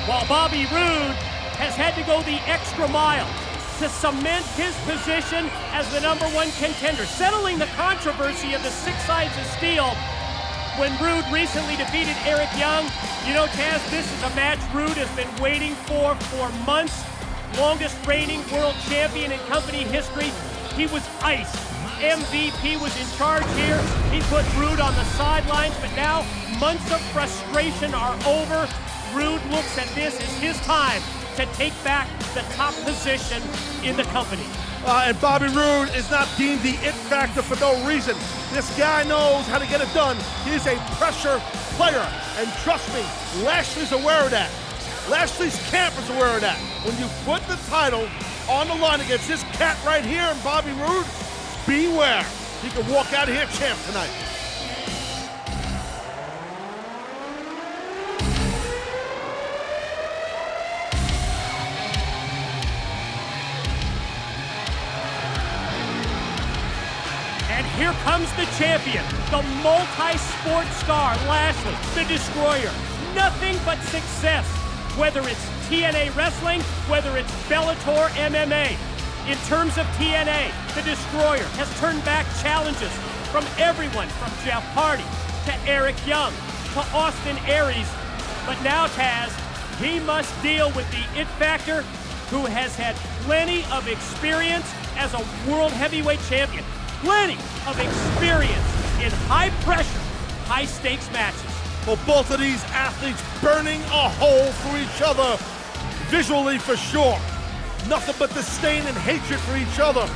while Bobby Roode has had to go the extra mile to cement his position as the #1 contender, settling the controversy of the 6 sides of steel when Roode recently defeated Eric Young. You know, Taz, this is a match Roode has been waiting for months. Longest reigning world champion in company history. He was iced. MVP was in charge here. He put Roode on the sidelines, but now months of frustration are over. Roode looks at this as his time to take back the top position in the company. And Bobby Roode is not deemed the it factor for no reason. This guy knows how to get it done. He's a pressure player. And trust me, Lashley's aware of that. Lashley's camp is aware of that. When you put the title on the line against this cat right here and Bobby Roode, beware. He can walk out of here champ tonight. And here comes the champion, the multi-sport star, Lashley, the Destroyer. Nothing but success, whether it's TNA Wrestling, whether it's Bellator MMA. In terms of TNA, the Destroyer has turned back challenges from everyone from Jeff Hardy to Eric Young to Austin Aries. But now, Taz, he must deal with the it factor who has had plenty of experience as a world heavyweight champion. Plenty of experience in high-pressure, high-stakes matches. Well, both of these athletes burning a hole for each other, visually for sure. Nothing but disdain and hatred for each other.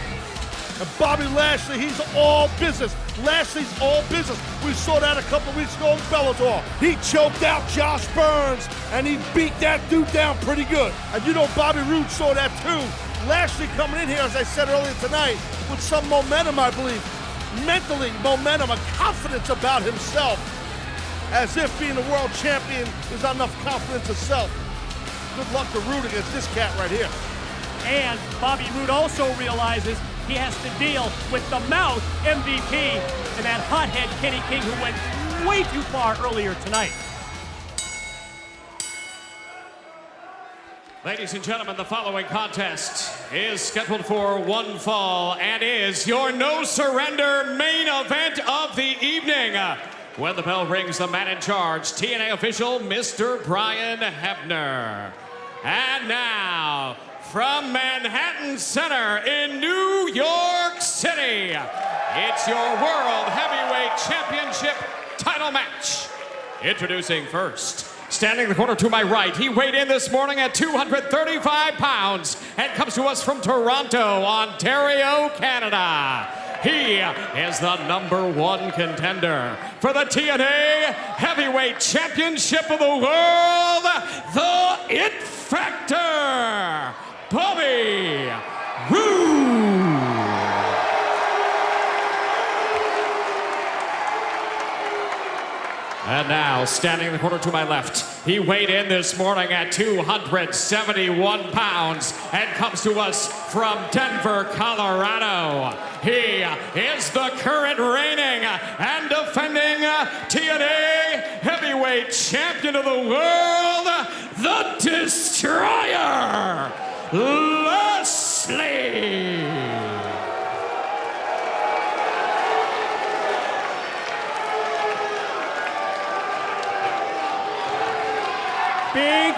And Bobby Lashley, he's all business. Lashley's all business. We saw that a couple weeks ago in Bellator. He choked out Josh Burns, and he beat that dude down pretty good. And you know Bobby Roode saw that too. Lashley coming in here, as I said earlier tonight, with some momentum, I believe. Mentally, momentum, a confidence about himself. As if being a world champion is not enough confidence itself. Good luck to Roode against this cat right here. And Bobby Roode also realizes he has to deal with the mouth MVP and that hothead Kenny King who went way too far earlier tonight. Ladies and gentlemen, the following contest is scheduled for one fall and is your no-surrender main event of the evening. When the bell rings, the man in charge, TNA official, Mr. Brian Hebner. And now, from Manhattan Center in New York City, it's your World Heavyweight Championship title match. Introducing first, standing in the corner to my right, he weighed in this morning at 235 pounds and comes to us from Toronto, Ontario, Canada. He is the #1 contender for the TNA Heavyweight Championship of the World, the It Factor, Bobby Roode. And now, standing in the corner to my left, he weighed in this morning at 271 pounds and comes to us from Denver, Colorado. He is the current reigning and defending TNA Heavyweight Champion of the World, the Destroyer, Lashley. Big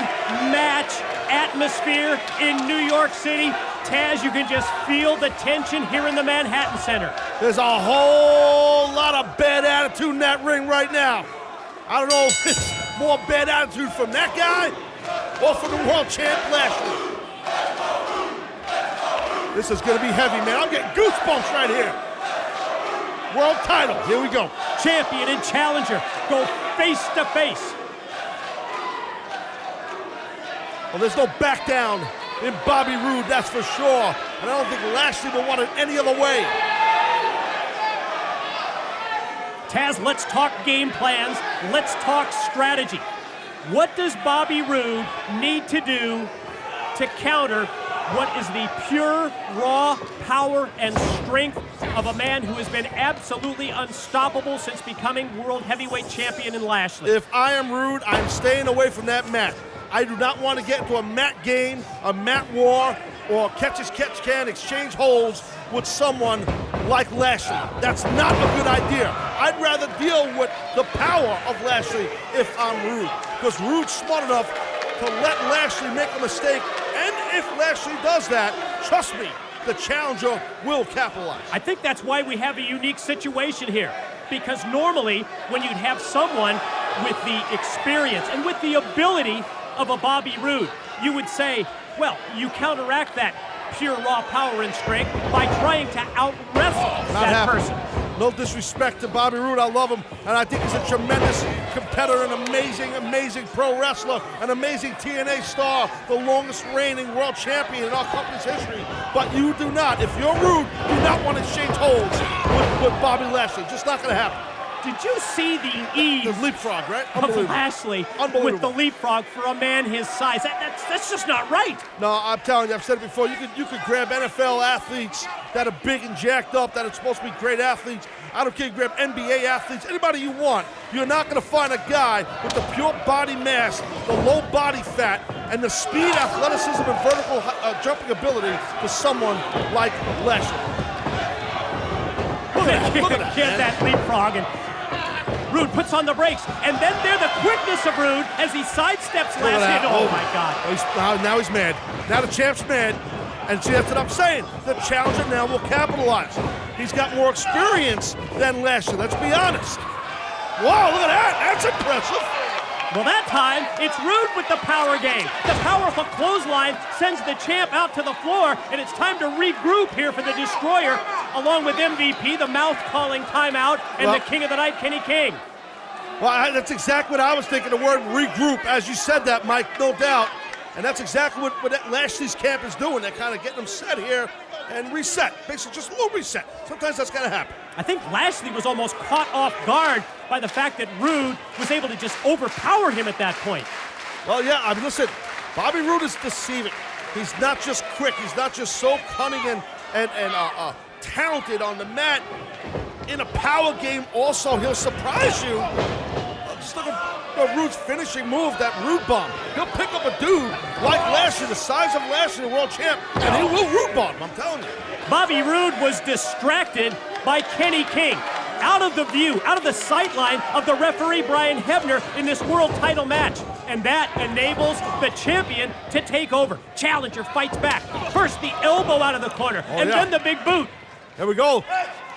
match atmosphere in New York City. Taz, you can just feel the tension here in the Manhattan Center. There's a whole lot of bad attitude in that ring right now. I don't know if it's more bad attitude from that guy or from the world champ Lashley. This is going to be heavy, man. I'm getting goosebumps right here. World title, here we go. Champion and challenger go face to face. Well, there's no back down in Bobby Roode, that's for sure. And I don't think Lashley will want it any other way. Taz, let's talk game plans. Let's talk strategy. What does Bobby Roode need to do to counter what is the pure, raw power and strength of a man who has been absolutely unstoppable since becoming World Heavyweight Champion in Lashley? If I am Roode, I'm staying away from that mat. I do not want to get into a mat game, a mat war, or catch-as-catch-can, exchange holds with someone like Lashley. That's not a good idea. I'd rather deal with the power of Lashley if I'm Roode, because Roode's smart enough to let Lashley make a mistake, and if Lashley does that, trust me, the challenger will capitalize. I think that's why we have a unique situation here, because normally when you'd have someone with the experience and with the ability of a Bobby Roode, you would say, well, you counteract that pure raw power and strength by trying to out-wrestle that person. No disrespect to Bobby Roode, I love him, and I think he's a tremendous competitor, an amazing, amazing pro wrestler, an amazing TNA star, the longest reigning world champion in our company's history. But you do not, if you're Roode, do not want to exchange holds with Bobby Lashley. Just not going to happen. Did you see the ease The leapfrog, right? of Lashley with the leapfrog for a man his size? That's just not right. No, I'm telling you, I've said it before, you could grab NFL athletes that are big and jacked up, that are supposed to be great athletes. I don't care, you grab NBA athletes, anybody you want. You're not going to find a guy with the pure body mass, the low body fat, and the speed, athleticism, and vertical jumping ability for someone like Lashley. Look at that, Get that leapfrog, and Roode puts on the brakes, and then there's the quickness of Roode as he sidesteps Lashley. Oh my God. Now he's mad. Now the champ's mad. And see, that's what I'm saying. The challenger now will capitalize. He's got more experience than Lashley, let's be honest. Wow, look at that. That's impressive. Well, that time, it's Roode with the power game. The powerful clothesline sends the champ out to the floor, and it's time to regroup here for the Destroyer, along with MVP, the mouth calling timeout, and the King of the Night, Kenny King. Well, that's exactly what I was thinking, the word regroup. As you said that, Mike, no doubt. And that's exactly what Lashley's camp is doing. They're kind of getting them set here and reset. Basically, just a little reset. Sometimes that's got to happen. I think Lashley was almost caught off guard by the fact that Roode was able to just overpower him at that point. Well, yeah, I mean, listen, Bobby Roode is deceiving. He's not just quick. He's not just so cunning and talented on the mat. In a power game also, he'll surprise you. Just look at Roode's finishing move, that Roode bomb. He'll pick up a dude like Lashley, the size of Lashley, the world champ, and he will Roode bomb, I'm telling you. Bobby Roode was distracted by Kenny King. Out of the view, out of the sight line of the referee Brian Hebner in this world title match. And that enables the champion to take over. Challenger fights back. First the elbow out of the corner, then the big boot. There we go.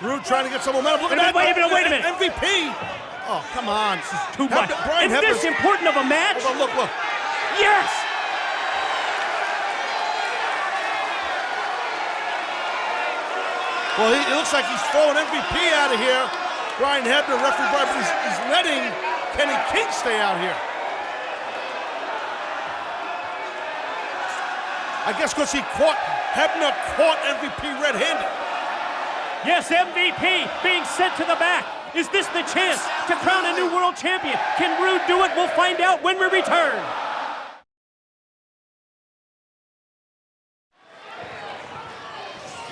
Roode trying to get some momentum. Look at that. Wait a minute. MVP. Oh, come on. This is too much. Is this important of a match? Hold on, look. Yes! Well, it looks like he's throwing MVP out of here. Brian Hebner, referee Brian, but he's letting Kenny King stay out here. I guess because Hebner caught MVP red-handed. Yes, MVP being sent to the back. Is this the chance to crown a new world champion? Can Roode do it? We'll find out when we return.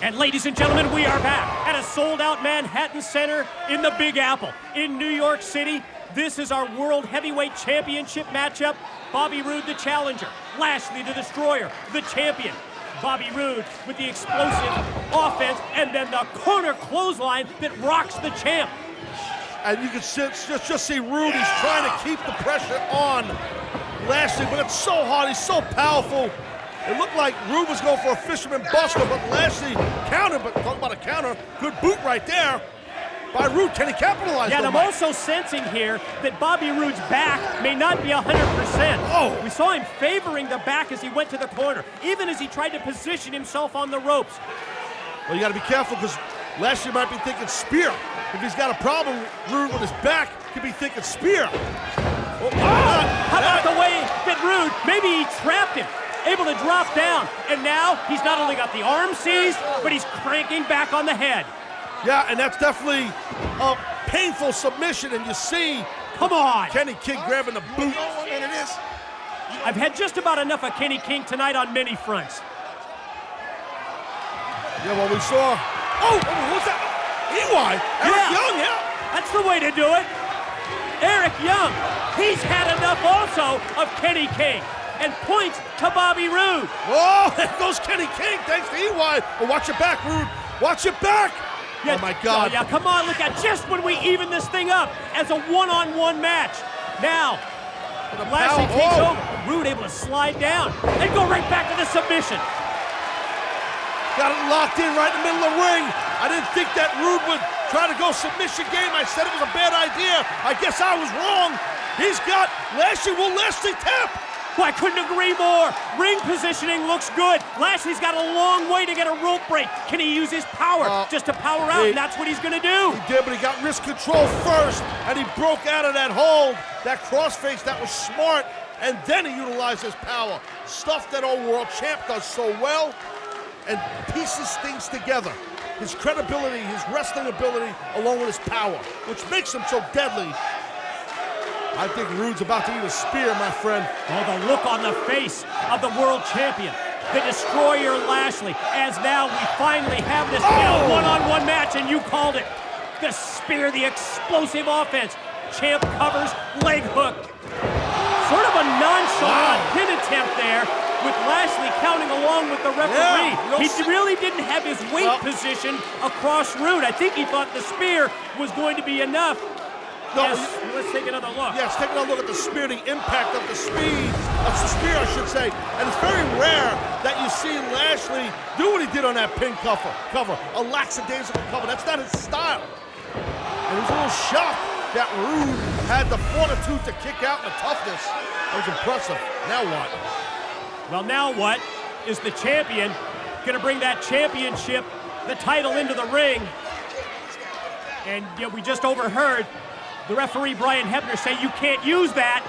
And ladies and gentlemen, we are back at a sold-out Manhattan Center in the Big Apple in New York City. This is our World Heavyweight Championship matchup. Bobby Roode, the challenger. Lashley, the destroyer, the champion. Bobby Roode with the explosive offense, and then the corner clothesline that rocks the champ. And you can just see Roode, he's trying to keep the pressure on Lashley, but it's so hard, he's so powerful. It looked like Roode was going for a fisherman buster, but Lashley countered, but talk about a counter, good boot right there by Roode. Can he capitalize? Yeah, and I'm also sensing here that Bobby Roode's back may not be 100%. Oh! We saw him favoring the back as he went to the corner, even as he tried to position himself on the ropes. Well, you got to be careful because Lashley might be thinking spear. If he's got a problem, Roode with his back could be thinking spear. Oh, how about the way that Roode, maybe he trapped him, able to drop down, and now he's not only got the arm seized, but he's cranking back on the head. Yeah, and that's definitely a painful submission, and you see, come on, Kenny King grabbing the boot. And it is. I've had just about enough of Kenny King tonight on many fronts. Yeah, well, we saw. Oh, what's that? EY, Eric Young, yeah. That's the way to do it. Eric Young, he's had enough also of Kenny King. and points to Bobby Roode. Oh, there goes Kenny King, thanks to EY. Oh, watch your back, Roode. Watch your back. Yeah, oh, my God. Yeah, come on, look at just when we even this thing up as a one-on-one match. Now, Lashley takes over. Roode able to slide down and go right back to the submission. Got it locked in right in the middle of the ring. I didn't think that Roode would try to go submission game. I said it was a bad idea. I guess I was wrong. He's got Lashley. Will Lashley tap? Well, I couldn't agree more. Ring positioning looks good. Lashley's got a long way to get a rope break. Can he use his power just to power out? And that's what he's going to do. He did, but he got wrist control first, and he broke out of that hold. That crossface, that was smart, and then he utilized his power. Stuff that old world champ does so well, and pieces things together. His credibility, his wrestling ability, along with his power, which makes him so deadly. I think Roode's about to eat a spear, my friend. Oh, the look on the face of the world champion, the destroyer Lashley, as now we finally have this one-on-one match, and you called it. The spear, the explosive offense. Champ covers, leg hook. Sort of a nonchalant pin attempt there, with Lashley counting along with the referee. He really didn't have his weight position across Roode. I think he thought the spear was going to be enough. Yes, let's take another look. Yes, take another look at the spear, the impact of the speed. That's the spear, I should say. And it's very rare that you see Lashley do what he did on that pin cover. A lackadaisical cover. That's not his style. And he was a little shocked that Roode had the fortitude to kick out and the toughness. That was impressive. Now what? Well, now what? Is the champion going to bring that championship, the title, into the ring? And we just overheard the referee, Brian Hebner, say you can't use that.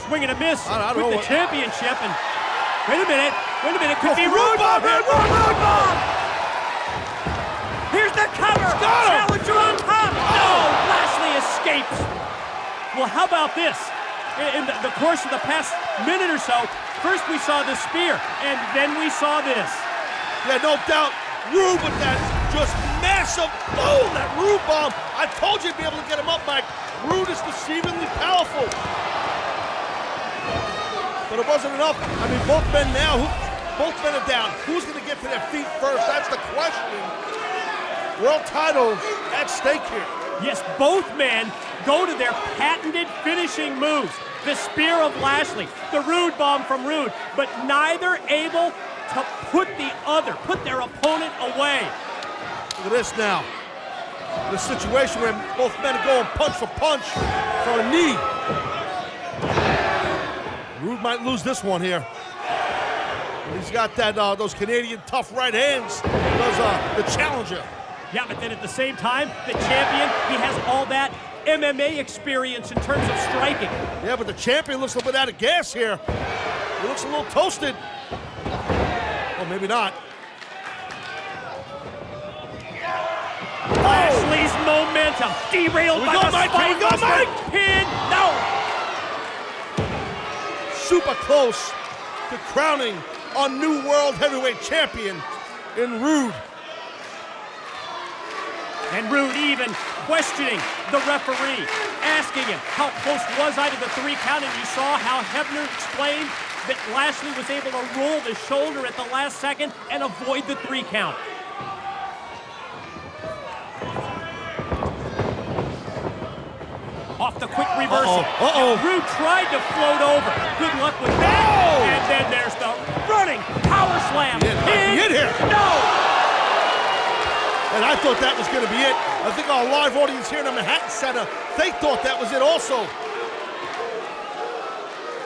Swing and a miss with the championship. And wait a minute. Could be Roode Bomb here. Roode Bomb. Here's the cover. Challenger on top. No, Lashley escapes. Well, how about this? In the course of the past minute or so, first we saw the spear, and then we saw this. Yeah, no doubt. Roode with that just massive boom, that Roode Bomb. I told you to be able to get him up, Mike. Roode is deceivingly powerful. But it wasn't enough. I mean, both men are down. Who's going to get to their feet first? That's the question. World title at stake here. Yes, both men go to their patented finishing moves. The spear of Lashley, the Roode Bomb from Roode, but neither able to put their opponent away. Look at this now. This situation where both men are going punch for punch for a knee. Roode might lose this one here. He's got that those Canadian tough right hands. The challenger. Yeah, but then at the same time, the champion, he has all that MMA experience in terms of striking. Yeah, but the champion looks a little bit out of gas here. He looks a little toasted. Well, maybe not. Lashley's momentum derailed by the spine. Pin. No. Super close to crowning our new world heavyweight champion in Roode. And Roode even questioning the referee, asking him, how close was I to the 3 count? And you saw how Hebner explained that Lashley was able to roll the shoulder at the last second and avoid the 3 count. Off the quick reversal. Roode tried to float over. Good luck with that. And then there's the running power slam. Hit here. No! And I thought that was going to be it. I think our live audience here in the Manhattan Center, they thought that was it also.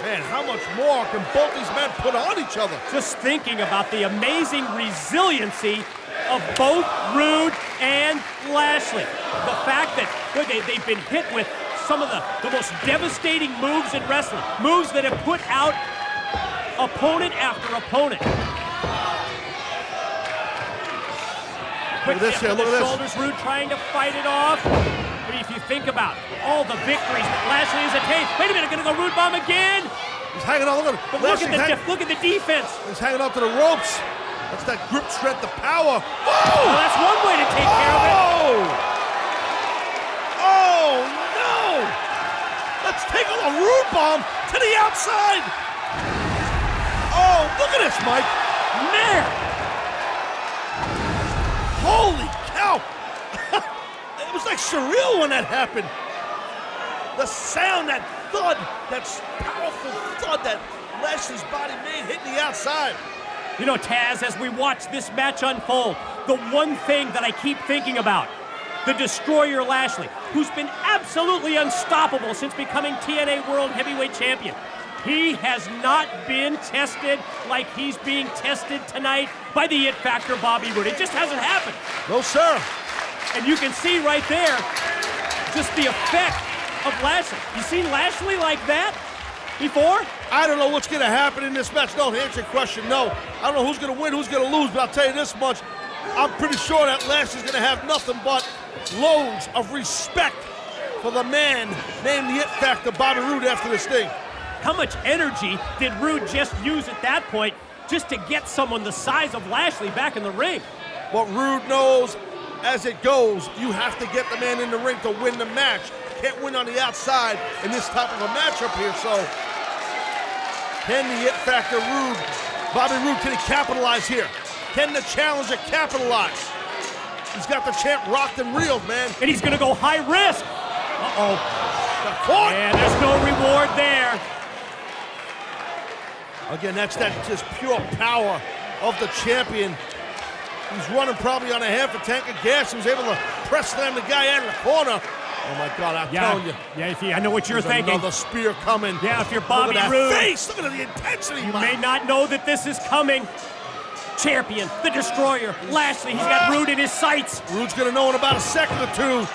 Man, how much more can both these men put on each other? Just thinking about the amazing resiliency of both Roode and Lashley. The fact that they've been hit with some of the most devastating moves in wrestling. Moves that have put out opponent after opponent. Look at this here, look at this. Shoulders, Roode trying to fight it off. But if you think about all the victories that Lashley has attained. Wait a minute, gonna go Roode Bomb again. He's hanging on, look at the defense. He's hanging on to the ropes. That's that grip strength, the power. Well, that's one way to take care of it. Oh, no! Let's take a Roode Bomb to the outside. Oh, look at this, Mike. Man! Holy cow. It was like surreal when that happened. The sound, that thud, that powerful thud that Lashley's body made hitting the outside. You know, Taz, as we watch this match unfold, the one thing that I keep thinking about, the Destroyer Lashley, who's been absolutely unstoppable since becoming TNA World Heavyweight Champion. He has not been tested like he's being tested tonight by the It Factor Bobby Roode. It just hasn't happened. No, sir. And you can see right there just the effect of Lashley. You seen Lashley like that before? I don't know what's going to happen in this match. No, to answer your question, no. I don't know who's going to win, who's going to lose, but I'll tell you this much. I'm pretty sure that Lashley's going to have nothing but loads of respect for the man named the It Factor, Bobby Roode, after this thing. How much energy did Roode just use at that point just to get someone the size of Lashley back in the ring? What Roode knows, as it goes, you have to get the man in the ring to win the match. Can't win on the outside in this type of a matchup here, so can the It Factor Roode, Bobby Roode, can he capitalize here? Can the challenger capitalize? He's got the champ rocked and reeled, man. And he's gonna go high risk. Uh-oh. And there's no reward there. Again, that's that just pure power of the champion. He's running probably on a half a tank of gas. He was able to press slam the guy out of the corner. Oh my God, I'm telling you. Yeah, I know what you're thinking. Another spear coming. Yeah, if you're Bobby Look at that Roode. face. Look at the intensity, You Mike. may not know that this is coming. Champion, the Destroyer, Lashley, he's got Roode in his sights. Roode's gonna know in about a second or two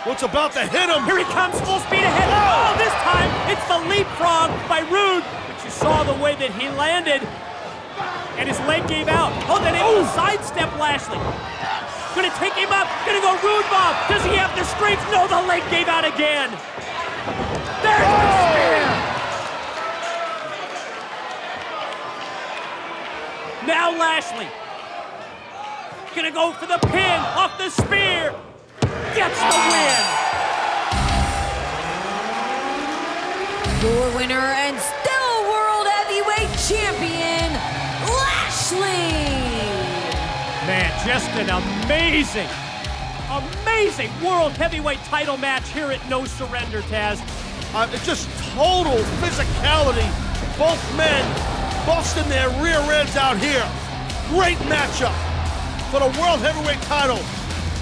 what's about to hit him. Here he comes, full speed ahead. Oh, this time it's the leapfrog by Roode. But you saw the way that he landed, and his leg gave out. Oh, then able to sidestep Lashley. Gonna take him up, gonna go Roode bomb. Does he have the strength? No, the leg gave out again. There's the spear. Now Lashley gonna go for the pin off the spear. Gets the win. Your winner and still World Heavyweight Champion, Lashley. Man, just an amazing World Heavyweight title match here at No Surrender, Taz. It's just total physicality. Both men busting their rear ends out here. Great matchup for the World Heavyweight title.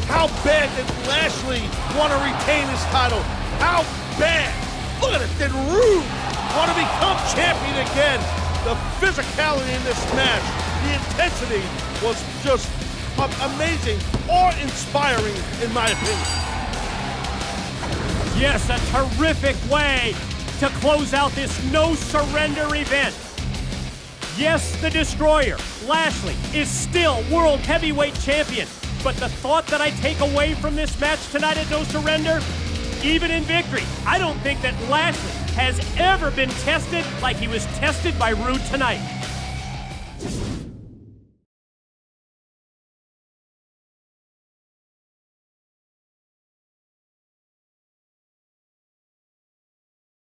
How bad did Lashley want to retain his title? How bad? Look at it. Did Roode want to become champion again? The physicality in this match, the intensity was just amazing, awe-inspiring in my opinion. Yes, a terrific way to close out this No Surrender event. Yes, the Destroyer, Lashley, is still World Heavyweight Champion. But the thought that I take away from this match tonight at No Surrender, even in victory, I don't think that Lashley has ever been tested like he was tested by Roode tonight.